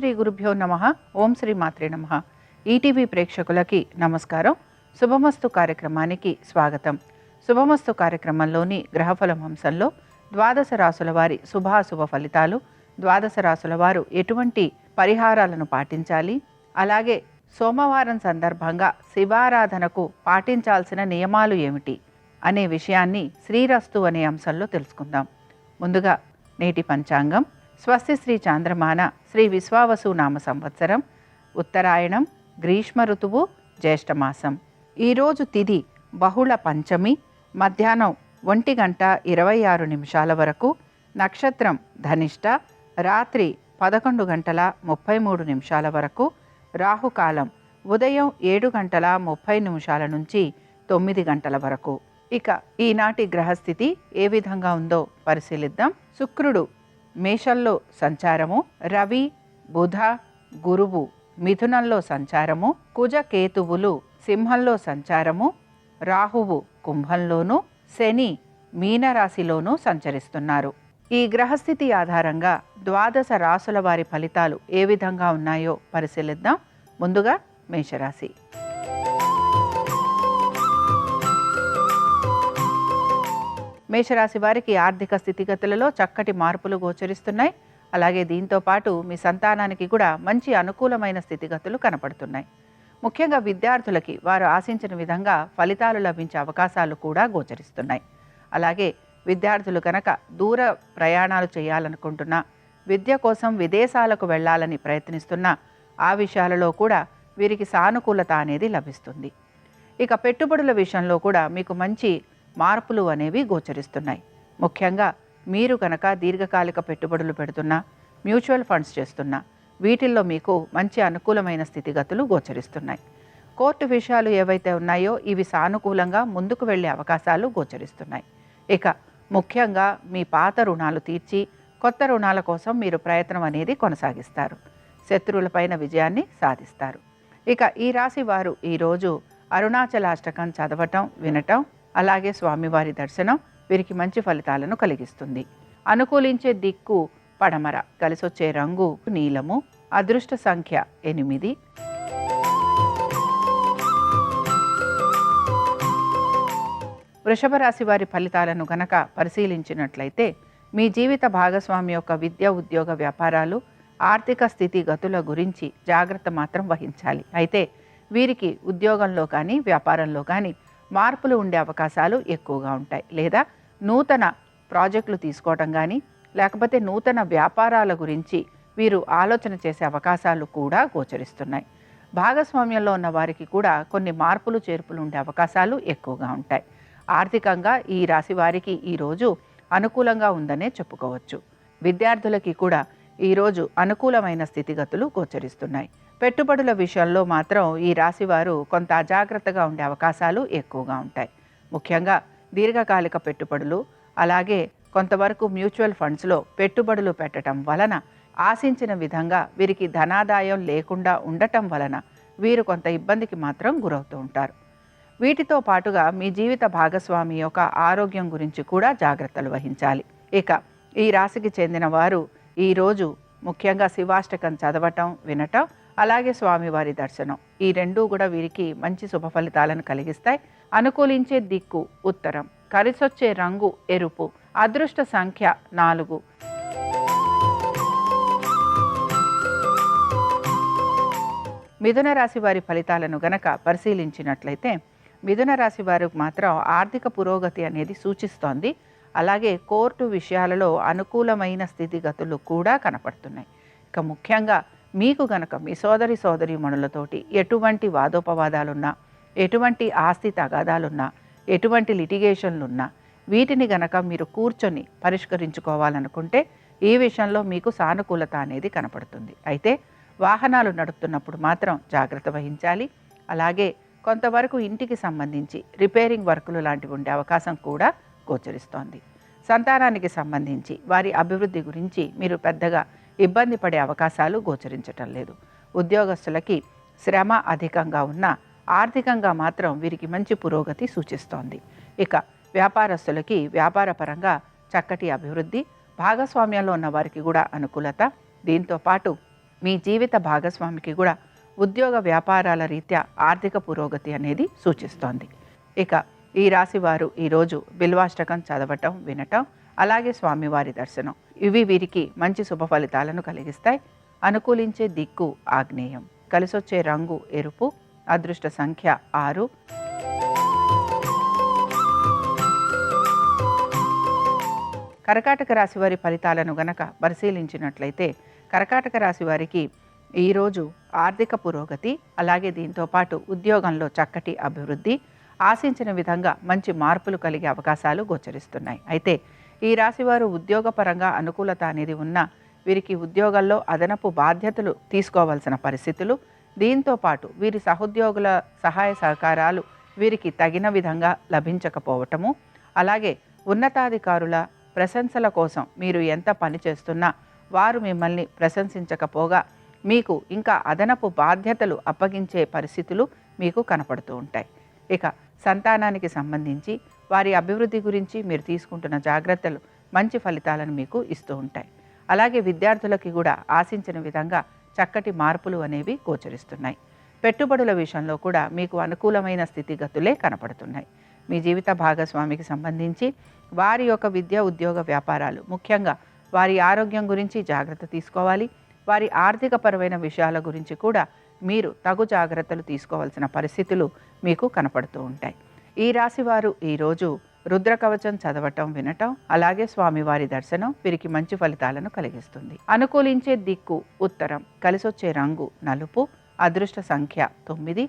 శ్రీ గురుభ్యో నమః. ఓం శ్రీ మాత్రే నమః. ఈటీవీ ప్రేక్షకులకి నమస్కారం. శుభమస్తు కార్యక్రమానికి స్వాగతం. శుభమస్తు కార్యక్రమంలోని గ్రహఫలం అంశంలో ద్వాదశ రాసుల వారి శుభాశుభ ఫలితాలు, ద్వాదశ రాసుల వారు ఎటువంటి పరిహారాలను పాటించాలి, అలాగే సోమవారం సందర్భంగా శివారాధనకు పాటించాల్సిన నియమాలు ఏమిటి అనే విషయాన్ని శ్రీరస్తు అనే అంశంలో తెలుసుకుందాం. ముందుగా నేటి పంచాంగం. స్వస్తి శ్రీ చాంద్రమాన శ్రీ విశ్వావసు నామ సంవత్సరం, ఉత్తరాయణం, గ్రీష్మ ఋతువు, జ్యేష్ఠమాసం. ఈరోజు తిథి బహుళ పంచమి, మధ్యాహ్నం 1:26 వరకు. నక్షత్రం ధనిష్ట, రాత్రి 11:33 వరకు. రాహుకాలం ఉదయం 7:30 నుంచి 9 వరకు. ఇక ఈనాటి గ్రహస్థితి ఏ విధంగా ఉందో పరిశీలిద్దాం. శుక్రుడు మేషంలో సంచారము, రవి, బుధ, గురువు మిథునంలో సంచారము, కుజ కేతువులు సింహంలో సంచారము, రాహువు కుంభంలోను, శని మీనరాశిలోనూ సంచరిస్తున్నారు. ఈ గ్రహస్థితి ఆధారంగా ద్వాదశ రాసుల వారి ఫలితాలు ఏ విధంగా ఉన్నాయో పరిశీలిద్దాం. ముందుగా మేషరాశి. మేషరాశి వారికి ఆర్థిక స్థితిగతులలో చక్కటి మార్పులు గోచరిస్తున్నాయి. అలాగే దీంతో పాటు మీ సంతానానికి కూడా మంచి అనుకూలమైన స్థితిగతులు కనపడుతున్నాయి. ముఖ్యంగా విద్యార్థులకి వారు ఆశించిన విధంగా ఫలితాలు లభించే అవకాశాలు కూడా గోచరిస్తున్నాయి. అలాగే విద్యార్థులు కనుక దూర ప్రయాణాలు చేయాలనుకుంటున్నా, విద్య కోసం విదేశాలకు వెళ్ళాలని ప్రయత్నిస్తున్నా ఆ విషయాలలో కూడా వీరికి సానుకూలత అనేది లభిస్తుంది. ఇక పెట్టుబడుల విషయంలో కూడా మీకు మంచి మార్పులు అనేవి గోచరిస్తున్నాయి. ముఖ్యంగా మీరు కనుక దీర్ఘకాలిక పెట్టుబడులు పెడుతున్నా, మ్యూచువల్ ఫండ్స్ చేస్తున్నా, వీటిల్లో మీకు మంచి అనుకూలమైన స్థితిగతులు గోచరిస్తున్నాయి. కోర్టు విషయాలు ఏవైతే ఉన్నాయో ఇవి సానుకూలంగా ముందుకు వెళ్ళే అవకాశాలు గోచరిస్తున్నాయి. ఇక ముఖ్యంగా మీ పాత రుణాలు తీర్చి కొత్త రుణాల కోసం మీరు ప్రయత్నం అనేది కొనసాగిస్తారు. శత్రువులపైన విజయాన్ని సాధిస్తారు. ఇక ఈ రాశి వారు ఈరోజు అరుణాచలాష్టకం చదవటం, వినటం, అలాగే స్వామివారి దర్శనం వీరికి మంచి ఫలితాలను కలిగిస్తుంది. అనుకూలించే దిక్కు పడమర, కలిసొచ్చే రంగు నీలము, అదృష్ట సంఖ్య 8. వృషభ రాశి వారి ఫలితాలను గనక పరిశీలించినట్లయితే మీ జీవిత భాగస్వామి యొక్క విద్య, ఉద్యోగ, వ్యాపారాలు, ఆర్థిక స్థితి గతుల గురించి జాగ్రత్త మాత్రం వహించాలి. అయితే వీరికి ఉద్యోగంలో కానీ వ్యాపారంలో కానీ మార్పులు ఉండే అవకాశాలు ఎక్కువగా ఉంటాయి. లేదా నూతన ప్రాజెక్టులు తీసుకోవటం కానీ, లేకపోతే నూతన వ్యాపారాల గురించి వీరు ఆలోచన చేసే అవకాశాలు కూడా గోచరిస్తున్నాయి. భాగస్వామ్యంలో ఉన్న వారికి కూడా కొన్ని మార్పులు చేర్పులు ఉండే అవకాశాలు ఎక్కువగా ఉంటాయి. ఆర్థికంగా ఈ రాశి వారికి ఈరోజు అనుకూలంగా ఉందనే చెప్పుకోవచ్చు. విద్యార్థులకి కూడా ఈరోజు అనుకూలమైన స్థితిగతులు గోచరిస్తున్నాయి. పెట్టుబడుల విషయంలో మాత్రం ఈ రాశి వారు కొంత అజాగ్రత్తగా ఉండే అవకాశాలు ఎక్కువగా ఉంటాయి. ముఖ్యంగా దీర్ఘకాలిక పెట్టుబడులు, అలాగే కొంతవరకు మ్యూచువల్ ఫండ్స్లో పెట్టుబడులు పెట్టడం వలన ఆశించిన విధంగా వీరికి ధనాదాయం లేకుండా ఉండటం వలన వీరు కొంత ఇబ్బందికి మాత్రం గురవుతూ ఉంటారు. వీటితో పాటుగా మీ జీవిత భాగస్వామి యొక్క ఆరోగ్యం గురించి కూడా జాగ్రత్తలు వహించాలి. ఇక ఈ రాశికి చెందిన వారు ఈరోజు ముఖ్యంగా శివాష్టకం చదవటం, వినటం, అలాగే స్వామివారి దర్శనం, ఈ రెండూ కూడా వీరికి మంచి శుభ ఫలితాలను కలిగిస్తాయి. అనుకూలించే దిక్కు ఉత్తరం, కలిసొచ్చే రంగు ఎరుపు, అదృష్ట సంఖ్య 4. మిథున రాశి వారి ఫలితాలను గనక పరిశీలించినట్లయితే మిథున రాశి వారికి మాత్రం ఆర్థిక పురోగతి అనేది సూచిస్తోంది. అలాగే కోర్టు విషయాలలో అనుకూలమైన స్థితిగతులు కూడా కనపడుతున్నాయి. ఇక ముఖ్యంగా మీకు గనక మీ సోదరీమణులతోటి ఎటువంటి వాదోపవాదాలున్నా, ఎటువంటి ఆస్తి తగాదాలున్నా, ఎటువంటి లిటిగేషన్లున్నా వీటిని గనక మీరు కూర్చొని పరిష్కరించుకోవాలనుకుంటే ఈ విషయంలో మీకు సానుకూలత అనేది కనపడుతుంది. అయితే వాహనాలు నడుపుతున్నప్పుడు మాత్రం జాగ్రత్త వహించాలి. అలాగే కొంతవరకు ఇంటికి సంబంధించి రిపేరింగ్ వర్కులు లాంటివి ఉండే అవకాశం కూడా గోచరిస్తోంది. సంతానానికి సంబంధించి వారి అభివృద్ధి గురించి మీరు పెద్దగా ఇబ్బంది పడే అవకాశాలు గోచరించటం లేదు. ఉద్యోగస్తులకి శ్రమ అధికంగా ఉన్నా ఆర్థికంగా మాత్రం వీరికి మంచి పురోగతి సూచిస్తోంది. ఇక వ్యాపారస్తులకి వ్యాపారపరంగా చక్కటి అభివృద్ధి, భాగస్వామ్యంలో ఉన్న వారికి కూడా అనుకూలత, దీంతో పాటు మీ జీవిత భాగస్వామికి కూడా ఉద్యోగ వ్యాపారాల రీత్యా ఆర్థిక పురోగతి అనేది సూచిస్తోంది. ఇక ఈ రాశి వారు ఈరోజు బిల్వాష్టకం చదవటం, వినటం, అలాగే స్వామివారి దర్శనం ఇవి వీరికి మంచి శుభ ఫలితాలను కలిగిస్తాయి. అనుకూలించే దిక్కు ఆగ్నేయం, కలిసొచ్చే రంగు ఎరుపు, అదృష్ట సంఖ్య 6. కర్కాటక రాశి వారి ఫలితాలను గనక పరిశీలించినట్లయితే కర్కాటక రాశి వారికి ఈరోజు ఆర్థిక పురోగతి, అలాగే దీంతోపాటు ఉద్యోగంలో చక్కటి అభివృద్ధి, ఆశించిన విధంగా మంచి మార్పులు కలిగే అవకాశాలు గోచరిస్తున్నాయి. అయితే ఈ రాశివారు ఉద్యోగపరంగా అనుకూలత అనేది ఉన్నా వీరికి ఉద్యోగాల్లో అదనపు బాధ్యతలు తీసుకోవాల్సిన పరిస్థితులు, దీంతోపాటు వీరి సహోద్యోగుల సహాయ సహకారాలు వీరికి తగిన విధంగా లభించకపోవటము, అలాగే ఉన్నతాధికారుల ప్రశంసల కోసం మీరు ఎంత పని చేస్తున్నా వారు మిమ్మల్ని ప్రశంసించకపోగా మీకు ఇంకా అదనపు బాధ్యతలు అప్పగించే పరిస్థితులు మీకు కనపడుతూ ఉంటాయి. ఇక సంతానానికి సంబంధించి వారి అభివృద్ధి గురించి మీరు తీసుకుంటున్న జాగ్రత్తలు మంచి ఫలితాలను మీకు ఇస్తూ ఉంటాయి. అలాగే విద్యార్థులకి కూడా ఆశించిన విధంగా చక్కటి మార్పులు అనేవి గోచరిస్తున్నాయి. పెట్టుబడుల విషయంలో కూడా మీకు అనుకూలమైన స్థితిగతులే కనపడుతున్నాయి. మీ జీవిత భాగస్వామికి సంబంధించి వారి యొక్క విద్య, ఉద్యోగ వ్యాపారాలు, ముఖ్యంగా వారి ఆరోగ్యం గురించి జాగ్రత్త తీసుకోవాలి. వారి ఆర్థికపరమైన విషయాల గురించి కూడా మీరు తగు జాగ్రత్తలు తీసుకోవాల్సిన పరిస్థితులు మీకు కనపడుతూ ఉంటాయి. ఈ రాశి వారు ఈరోజు రుద్రకవచం చదవటం, వినటం, అలాగే స్వామివారి దర్శనం వీరికి మంచి ఫలితాలను కలిగిస్తుంది. అనుకూలించే దిక్కు ఉత్తరం, కలిసొచ్చే రంగు నలుపు, అదృష్ట సంఖ్య 9.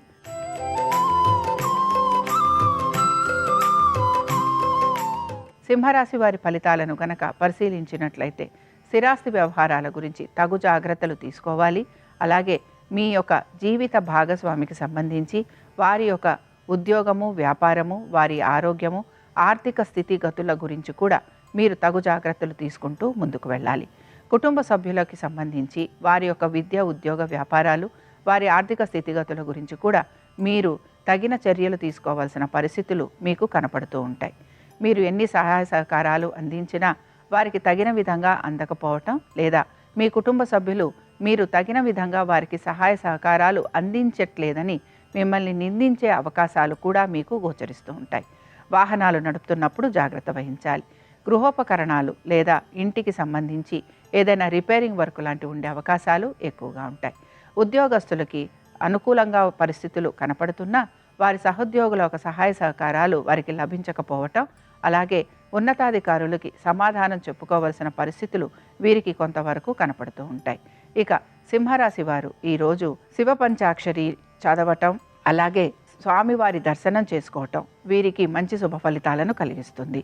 సింహరాశి వారి ఫలితాలను గనక పరిశీలించినట్లయితే స్థిరాస్తి వ్యవహారాల గురించి తగు జాగ్రత్తలు తీసుకోవాలి. అలాగే మీ యొక్క జీవిత భాగస్వామికి సంబంధించి వారి యొక్క ఉద్యోగము, వ్యాపారము, వారి ఆరోగ్యము, ఆర్థిక స్థితిగతుల గురించి కూడా మీరు తగు జాగ్రత్తలు తీసుకుంటూ ముందుకు వెళ్ళాలి. కుటుంబ సభ్యులకి సంబంధించి వారి యొక్క విద్య, ఉద్యోగ వ్యాపారాలు, వారి ఆర్థిక స్థితిగతుల గురించి కూడా మీరు తగిన చర్యలు తీసుకోవాల్సిన పరిస్థితులు మీకు కనపడుతూ ఉంటాయి. మీరు ఎన్ని సహాయ సహకారాలు అందించినా వారికి తగిన విధంగా అందకపోవటం, లేదా మీ కుటుంబ సభ్యులు మీరు తగిన విధంగా వారికి సహాయ సహకారాలు అందించట్లేదని మిమ్మల్ని నిందించే అవకాశాలు కూడా మీకు గోచరిస్తూ ఉంటాయి. వాహనాలు నడుపుతున్నప్పుడు జాగ్రత్త వహించాలి. గృహోపకరణాలు లేదా ఇంటికి సంబంధించి ఏదైనా రిపేరింగ్ వర్క్ లాంటివి ఉండే అవకాశాలు ఎక్కువగా ఉంటాయి. ఉద్యోగస్తులకి అనుకూలంగా పరిస్థితులు కనపడుతున్నా వారి సహోద్యోగుల యొక్క సహాయ సహకారాలు వారికి లభించకపోవటం, అలాగే ఉన్నతాధికారులకి సమాధానం చెప్పుకోవలసిన పరిస్థితులు వీరికి కొంతవరకు కనపడుతూ ఉంటాయి. ఇక సింహరాశి వారు ఈరోజు శివ పంచాక్షరి చదవటం, అలాగే స్వామివారి దర్శనం చేసుకోవటం వీరికి మంచి శుభ ఫలితాలను కలిగిస్తుంది.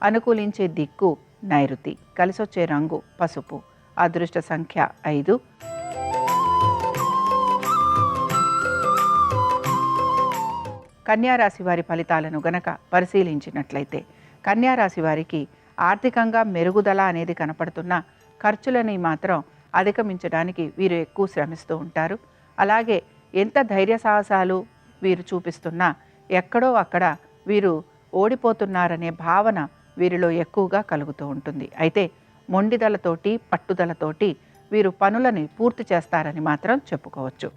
అనుకూలించే దిక్కు నైరుతి, కలిసొచ్చే రంగు పసుపు, అదృష్ట సంఖ్య 5. కన్యారాశి వారి ఫలితాలను గనక పరిశీలించినట్లయితే కన్యారాశి వారికి ఆర్థికంగా మెరుగుదల అనేది కనపడుతున్న ఖర్చులని మాత్రం అధిగమించడానికి వీరు ఎక్కువ శ్రమిస్తూ ఉంటారు. అలాగే ఎంత ధైర్య సాహసాలు వీరు చూపిస్తున్నా ఎక్కడో అక్కడ వీరు ఓడిపోతున్నారనే భావన వీరిలో ఎక్కువగా కలుగుతూ ఉంటుంది. అయితే మొండిదలతోటి, పట్టుదలతోటి వీరు పనులని పూర్తి చేస్తారని మాత్రం చెప్పుకోవచ్చు.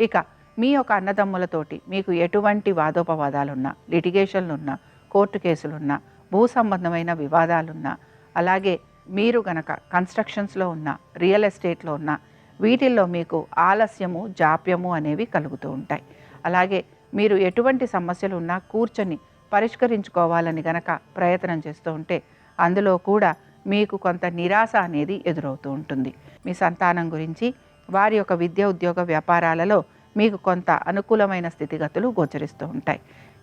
ఇక మీ యొక్క అన్నదమ్ములతోటి మీకు ఎటువంటి వాదోపవాదాలున్నా, లిటిగేషన్లున్నా, కోర్టు కేసులున్నా, భూ సంబంధమైన వివాదాలున్నా, అలాగే మీరు గనక కన్స్ట్రక్షన్స్లో ఉన్న, రియల్ ఎస్టేట్లో ఉన్న వీటిల్లో మీకు ఆలస్యము, జాప్యము అనేవి కలుగుతూ ఉంటాయి. అలాగే మీరు ఎటువంటి సమస్యలు ఉన్నా కూర్చొని పరిష్కరించుకోవాలని గనక ప్రయత్నం చేస్తూ ఉంటే అందులో కూడా మీకు కొంత నిరాశ అనేది ఎదురవుతూ ఉంటుంది. మీ సంతానం గురించి, వారి యొక్క విద్య, ఉద్యోగ వ్యాపారాలలో మీకు కొంత అనుకూలమైన స్థితిగతులు గోచరిస్తూ ఉంటాయి.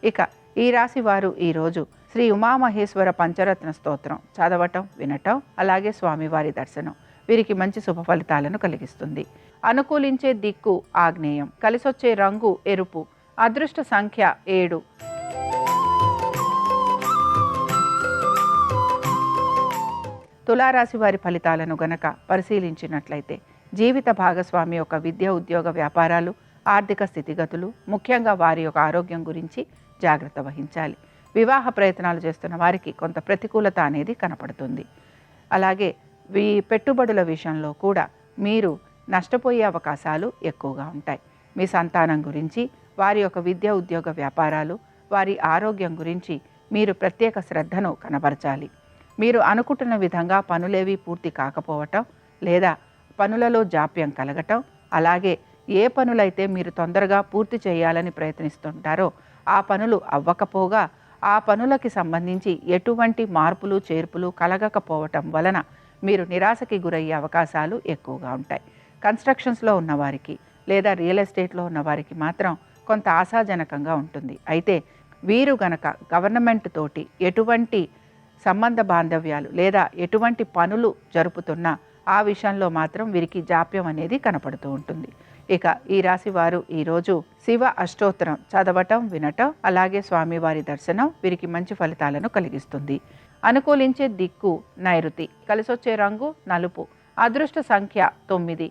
ఇక ఈ రాశి వారు ఈరోజు శ్రీ ఉమామహేశ్వర పంచరత్న స్తోత్రం చదవటం, వినటం, అలాగే స్వామివారి దర్శనం వీరికి మంచి శుభ ఫలితాలను కలిగిస్తుంది. అనుకూలించే దిక్కు ఆగ్నేయం, కలిసొచ్చే రంగు ఎరుపు, అదృష్ట సంఖ్య 7. తులారాశి వారి ఫలితాలను గనక పరిశీలించినట్లయితే జీవిత భాగస్వామి యొక్క విద్య, ఉద్యోగ వ్యాపారాలు, ఆర్థిక స్థితిగతులు, ముఖ్యంగా వారి యొక్క ఆరోగ్యం గురించి జాగ్రత్త వహించాలి. వివాహ ప్రయత్నాలు చేస్తున్న వారికి కొంత ప్రతికూలత అనేది కనపడుతుంది. అలాగే పెట్టుబడుల విషయంలో కూడా మీరు నష్టపోయే అవకాశాలు ఎక్కువగా ఉంటాయి. మీ సంతానం గురించి, వారి యొక్క విద్య ఉద్యోగ వ్యాపారాలు, వారి ఆరోగ్యం గురించి మీరు ప్రత్యేక శ్రద్ధను కనబరచాలి. మీరు అనుకుంటున్న విధంగా పనులేవి పూర్తి కాకపోవటం లేదా పనులలో జాప్యం కలగటం, అలాగే ఏ పనులైతే మీరు తొందరగా పూర్తి చేయాలని ప్రయత్నిస్తుంటారో ఆ పనులు అవ్వకపోగా ఆ పనులకి సంబంధించి ఎటువంటి మార్పులు చేర్పులు కలగకపోవటం వలన మీరు నిరాశకి గురయ్యే అవకాశాలు ఎక్కువగా ఉంటాయి. కన్స్ట్రక్షన్స్లో ఉన్నవారికి లేదా రియల్ ఎస్టేట్లో ఉన్నవారికి మాత్రం కొంత ఆశాజనకంగా ఉంటుంది. అయితే వీరు గనక గవర్నమెంట్ తోటి ఎటువంటి సంబంధ బాంధవ్యాలు లేదా ఎటువంటి పనులు జరుపుతున్నా ఆ విషయంలో మాత్రం వీరికి జాప్యం అనేది కనపడుతూ ఉంటుంది. ఇక ఈ రాశి వారు ఈరోజు శివ అష్టోత్తరం చదవటం, వినటం, అలాగే స్వామివారి దర్శనం వీరికి మంచి ఫలితాలను కలిగిస్తుంది. అనుకూలించే దిక్కు నైరుతి, కలిసొచ్చే రంగు నలుపు, అదృష్ట సంఖ్య 9.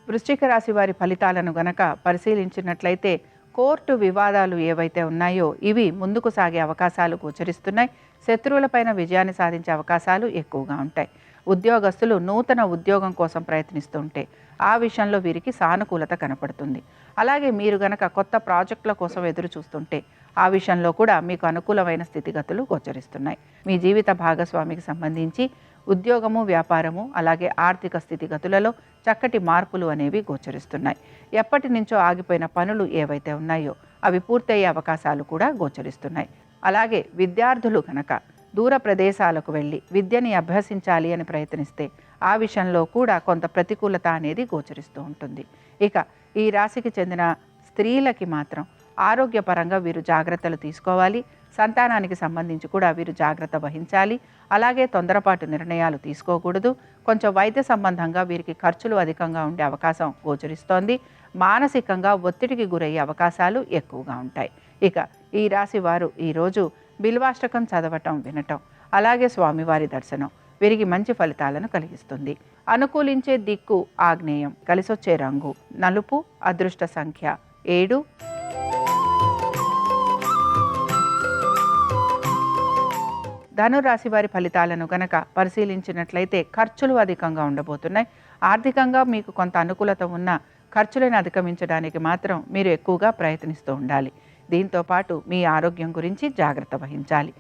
వృశ్చిక రాశి వారి ఫలితాలను గనక పరిశీలించినట్లయితే కోర్టు వివాదాలు ఏవైతే ఉన్నాయో ఇవి ముందుకు సాగే అవకాశాలు గోచరిస్తున్నాయి. శత్రువులపైన విజయాన్ని సాధించే అవకాశాలు ఎక్కువగా ఉంటాయి. ఉద్యోగస్తులు నూతన ఉద్యోగం కోసం ప్రయత్నిస్తుంటే ఆ విషయంలో వీరికి సానుకూలత కనపడుతుంది. అలాగే మీరు గనక కొత్త ప్రాజెక్టుల కోసం ఎదురు చూస్తుంటే ఆ విషయంలో కూడా మీకు అనుకూలమైన స్థితిగతులు గోచరిస్తున్నాయి. మీ జీవిత భాగస్వామికి సంబంధించి ఉద్యోగము, వ్యాపారము, అలాగే ఆర్థిక స్థితిగతులలో చక్కటి మార్పులు అనేవి గోచరిస్తున్నాయి. ఎప్పటి నుంచో ఆగిపోయిన పనులు ఏవైతే ఉన్నాయో అవి పూర్తయ్యే అవకాశాలు కూడా గోచరిస్తున్నాయి. అలాగే విద్యార్థులు కనుక దూర ప్రదేశాలకు వెళ్ళి విద్యని అభ్యసించాలి అని ప్రయత్నిస్తే ఆ విషయంలో కూడా కొంత ప్రతికూలత అనేది గోచరిస్తూ ఉంటుంది. ఇక ఈ రాశికి చెందిన స్త్రీలకి మాత్రం ఆరోగ్యపరంగా వీరు జాగ్రత్తలు తీసుకోవాలి. సంతానానికి సంబంధించి కూడా వీరు జాగ్రత్త వహించాలి. అలాగే తొందరపాటు నిర్ణయాలు తీసుకోకూడదు. కొంచెం వైద్య సంబంధంగా వీరికి ఖర్చులు అధికంగా ఉండే అవకాశం గోచరిస్తోంది. మానసికంగా ఒత్తిడికి గురయ్యే అవకాశాలు ఎక్కువగా ఉంటాయి. ఇక ఈ రాశి వారు ఈరోజు బిల్వాష్టకం చదవటం, వినటం, అలాగే స్వామివారి దర్శనం వీరికి మంచి ఫలితాలను కలిగిస్తుంది. అనుకూలించే దిక్కు ఆగ్నేయం, కలిసొచ్చే రంగు నలుపు, అదృష్ట సంఖ్య 7. ధనురాశి వారి ఫలితాలను గనక పరిశీలించినట్లయితే ఖర్చులు అధికంగా ఉండబోతున్నాయి. ఆర్థికంగా మీకు కొంత అనుకూలత ఉన్న ఖర్చులను అధిగమించడానికి మాత్రం మీరు ఎక్కువగా ప్రయత్నిస్తూ ఉండాలి. దీంతోపాటు మీ ఆరోగ్యం గురించి జాగ్రత్త వహించాలి.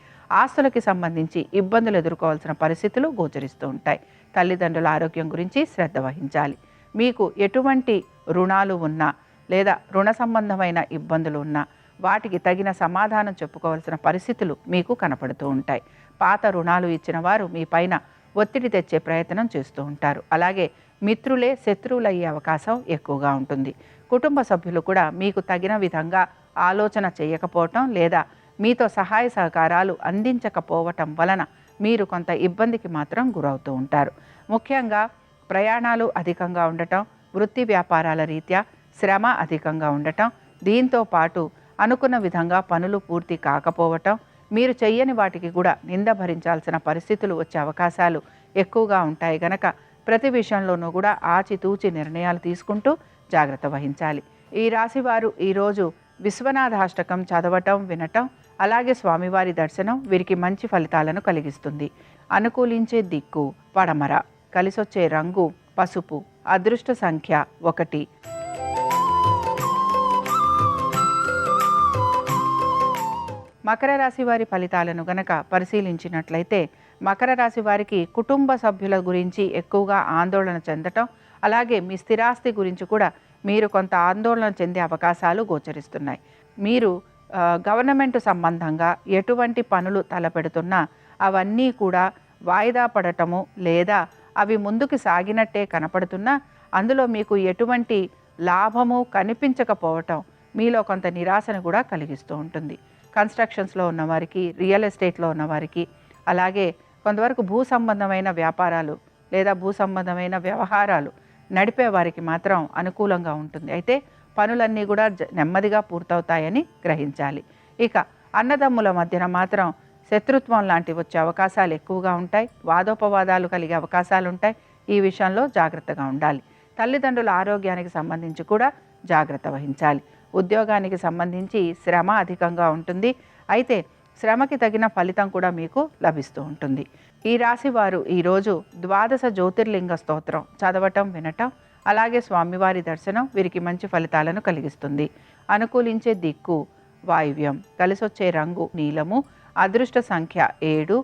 ఆస్తులకి సంబంధించి ఇబ్బందులు ఎదుర్కోవాల్సిన పరిస్థితులు గోచరిస్తూ ఉంటాయి. తల్లిదండ్రుల ఆరోగ్యం గురించి శ్రద్ధ వహించాలి. మీకు ఎటువంటి రుణాలు ఉన్నా లేదా రుణ సంబంధమైన ఇబ్బందులు ఉన్నా వాటికి తగిన సమాధానం చెప్పుకోవాల్సిన పరిస్థితులు మీకు కనపడుతూ ఉంటాయి. పాత రుణాలు ఇచ్చిన వారు మీ పైన ఒత్తిడి తెచ్చే ప్రయత్నం చేస్తూ ఉంటారు. అలాగే మిత్రులే శత్రువులయ్యే అవకాశం ఎక్కువగా ఉంటుంది. కుటుంబ సభ్యులు కూడా మీకు తగిన విధంగా ఆలోచన చేయకపోవటం లేదా మీతో సహాయ సహకారాలు అందించకపోవటం వలన మీరు కొంత ఇబ్బందికి మాత్రం గురవుతూ ఉంటారు. ముఖ్యంగా ప్రయాణాలు అధికంగా ఉండటం, వృత్తి వ్యాపారాల రీత్యా శ్రమ అధికంగా ఉండటం, దీంతో పాటు అనుకున్న విధంగా పనులు పూర్తి కాకపోవటం, మీరు చెయ్యని వాటికి కూడా నింద భరించాల్సిన పరిస్థితులు వచ్చే అవకాశాలు ఎక్కువగా ఉంటాయి గనక ప్రతి విషయంలోనూ కూడా ఆచితూచి నిర్ణయాలు తీసుకుంటూ జాగ్రత్త వహించాలి. ఈ రాశివారు ఈరోజు విశ్వనాథాష్టకం చదవటం, వినటం, అలాగే స్వామివారి దర్శనం వీరికి మంచి ఫలితాలను కలిగిస్తుంది. అనుకూలించే దిక్కు పడమర, కలిసొచ్చే రంగు పసుపు, అదృష్ట సంఖ్య 1. మకర రాశి వారి ఫలితాలను గనక పరిశీలించినట్లయితే మకర రాశి వారికి కుటుంబ సభ్యుల గురించి ఎక్కువగా ఆందోళన చెందటం, అలాగే మీ స్థిరాస్తి గురించి కూడా మీరు కొంత ఆందోళన చెందే అవకాశాలు గోచరిస్తున్నాయి. మీరు గవర్నమెంట్ సంబంధంగా ఎటువంటి పనులు తలపెడుతున్నా అవన్నీ కూడా వాయిదా పడటము లేదా అవి ముందుకు సాగినట్టే కనపడుతున్నా అందులో మీకు ఎటువంటి లాభము కనిపించకపోవటం మీలో కొంత నిరాశను కూడా కలిగిస్తూ ఉంటుంది. కన్స్ట్రక్షన్స్లో ఉన్నవారికి, రియల్ ఎస్టేట్లో ఉన్నవారికి, అలాగే కొంతవరకు భూ సంబంధమైన వ్యాపారాలు లేదా భూ సంబంధమైన వ్యవహారాలు నడిపే వారికి మాత్రం అనుకూలంగా ఉంటుంది. అయితే పనులన్నీ కూడా నెమ్మదిగా పూర్తవుతాయని గ్రహించాలి. ఇక అన్నదమ్ముల మధ్యన మాత్రం శత్రుత్వం లాంటివి వచ్చే అవకాశాలు ఎక్కువగా ఉంటాయి. వాదోపవాదాలు కలిగే అవకాశాలు ఉంటాయి. ఈ విషయంలో జాగ్రత్తగా ఉండాలి. తల్లిదండ్రుల ఆరోగ్యానికి సంబంధించి కూడా జాగ్రత్త వహించాలి. ఉద్యోగానికి సంబంధించి శ్రమ అధికంగా ఉంటుంది. అయితే శ్రమకి తగిన ఫలితం కూడా మీకు లభిస్తూ ఉంటుంది. ఈ రాశి వారు ఈరోజు ద్వాదశ జ్యోతిర్లింగ స్తోత్రం చదవటం వినటం అలాగే స్వామివారి దర్శనం వీరికి మంచి ఫలితాలను కలిగిస్తుంది. అనుకూలించే దిక్కు వాయువ్యం, కలిసొచ్చే రంగు నీలము, అదృష్ట సంఖ్య 7.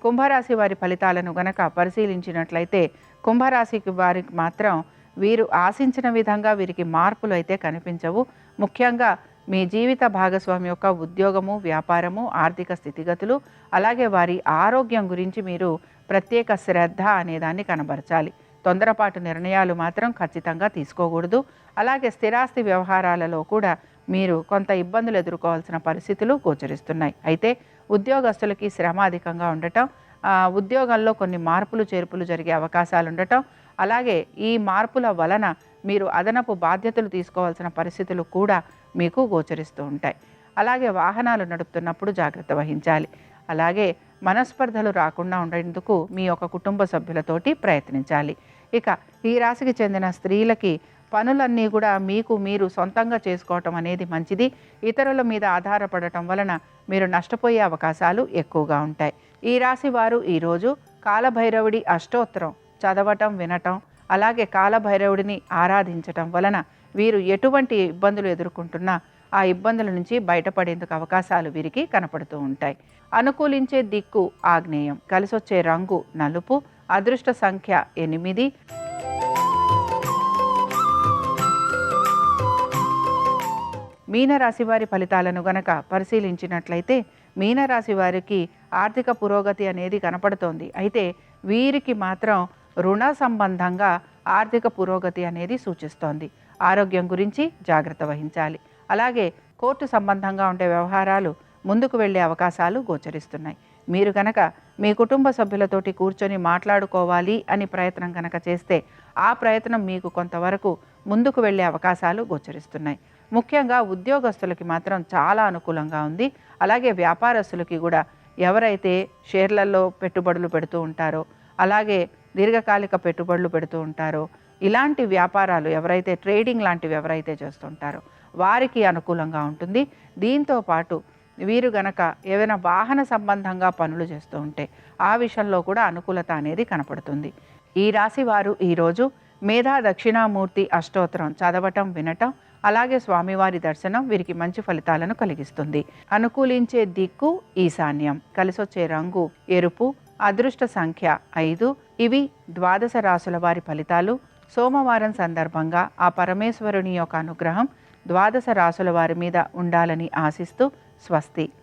కుంభరాశి వారి ఫలితాలను గనక పరిశీలించినట్లయితే కుంభరాశికి వారికి మాత్రం వీరు ఆశించిన విధంగా వీరికి మార్పులు అయితే కనిపించవు. ముఖ్యంగా మీ జీవిత భాగస్వామి యొక్క ఉద్యోగము, వ్యాపారము, ఆర్థిక స్థితిగతులు అలాగే వారి ఆరోగ్యం గురించి మీరు ప్రత్యేక శ్రద్ధ అనేదాన్ని కనబరచాలి. తొందరపాటు నిర్ణయాలు మాత్రం ఖచ్చితంగా తీసుకోకూడదు. అలాగే స్థిరాస్తి వ్యవహారాలలో కూడా మీరు కొంత ఇబ్బందులు ఎదుర్కోవాల్సిన పరిస్థితులు గోచరిస్తున్నాయి. అయితే ఉద్యోగస్తులకి శ్రమ అధికంగా ఉండటం, ఉద్యోగంలో కొన్ని మార్పులు చేర్పులు జరిగే అవకాశాలు ఉండటం, అలాగే ఈ మార్పుల వలన మీరు అదనపు బాధ్యతలు తీసుకోవాల్సిన పరిస్థితులు కూడా మీకు గోచరిస్తూ ఉంటాయి. అలాగే వాహనాలు నడుపుతున్నప్పుడు జాగ్రత్త వహించాలి. అలాగే మనస్పర్ధలు రాకుండా ఉండేందుకు మీ యొక్క కుటుంబ సభ్యులతోటి ప్రయత్నించాలి. ఇక ఈ రాశికి చెందిన స్త్రీలకి పనులన్నీ కూడా మీకు మీరు సొంతంగా చేసుకోవటం అనేది మంచిది. ఇతరుల మీద ఆధారపడటం వలన మీరు నష్టపోయే అవకాశాలు ఎక్కువగా ఉంటాయి. ఈ రాశి వారు ఈరోజు కాలభైరవుడి అష్టోత్తరం చదవటం వినటం అలాగే కాలభైరవుడిని ఆరాధించటం వలన వీరు ఎటువంటి ఇబ్బందులు ఎదుర్కొంటున్నా ఆ ఇబ్బందుల నుంచి బయటపడేందుకు అవకాశాలు వీరికి కనపడుతూ ఉంటాయి. అనుకూలించే దిక్కు ఆగ్నేయం, కలిసొచ్చే రంగు నలుపు, అదృష్ట సంఖ్య 8. మీనరాశి వారి ఫలితాలను గనక పరిశీలించినట్లయితే మీనరాశి వారికి ఆర్థిక పురోగతి అనేది కనపడుతోంది. అయితే వీరికి మాత్రం రుణ సంబంధంగా ఆర్థిక పురోగతి అనేది సూచిస్తోంది. ఆరోగ్యం గురించి జాగ్రత్త వహించాలి. అలాగే కోర్టు సంబంధంగా ఉండే వ్యవహారాలు ముందుకు వెళ్ళే అవకాశాలు గోచరిస్తున్నాయి. మీరు కనుక మీ కుటుంబ సభ్యులతోటి కూర్చొని మాట్లాడుకోవాలి అని ప్రయత్నం కనుక చేస్తే ఆ ప్రయత్నం మీకు కొంతవరకు ముందుకు వెళ్ళే అవకాశాలు గోచరిస్తున్నాయి. ముఖ్యంగా ఉద్యోగస్తులకి మాత్రం చాలా అనుకూలంగా ఉంది. అలాగే వ్యాపారస్తులకి కూడా ఎవరైతే షేర్లలో పెట్టుబడులు పెడుతూ ఉంటారో అలాగే దీర్ఘకాలిక పెట్టుబడులు పెడుతూ ఉంటారో ఇలాంటి వ్యాపారాలు ఎవరైతే ట్రేడింగ్ లాంటివి ఎవరైతే చేస్తుంటారో వారికి అనుకూలంగా ఉంటుంది. దీంతో పాటు వీరు గనక ఏదైనా వాహన సంబంధంగా పనులు చేస్తూ ఉంటే ఆ విషయంలో కూడా అనుకూలత అనేది కనపడుతుంది. ఈ రాశి వారు ఈరోజు మేధా దక్షిణామూర్తి అష్టోత్తరం చదవటం వినటం అలాగే స్వామివారి దర్శనం వీరికి మంచి ఫలితాలను కలిగిస్తుంది. అనుకూలించే దిక్కు ఈశాన్యం, కలిసొచ్చే రంగు ఎరుపు, అదృష్ట సంఖ్య 5. ఇవి ద్వాదశ రాశుల వారి ఫలితాలు. సోమవారం సందర్భంగా ఆ పరమేశ్వరుని యొక్క అనుగ్రహం ద్వాదశ రాశుల వారి మీద ఉండాలని ఆశిస్తూ స్వస్తి.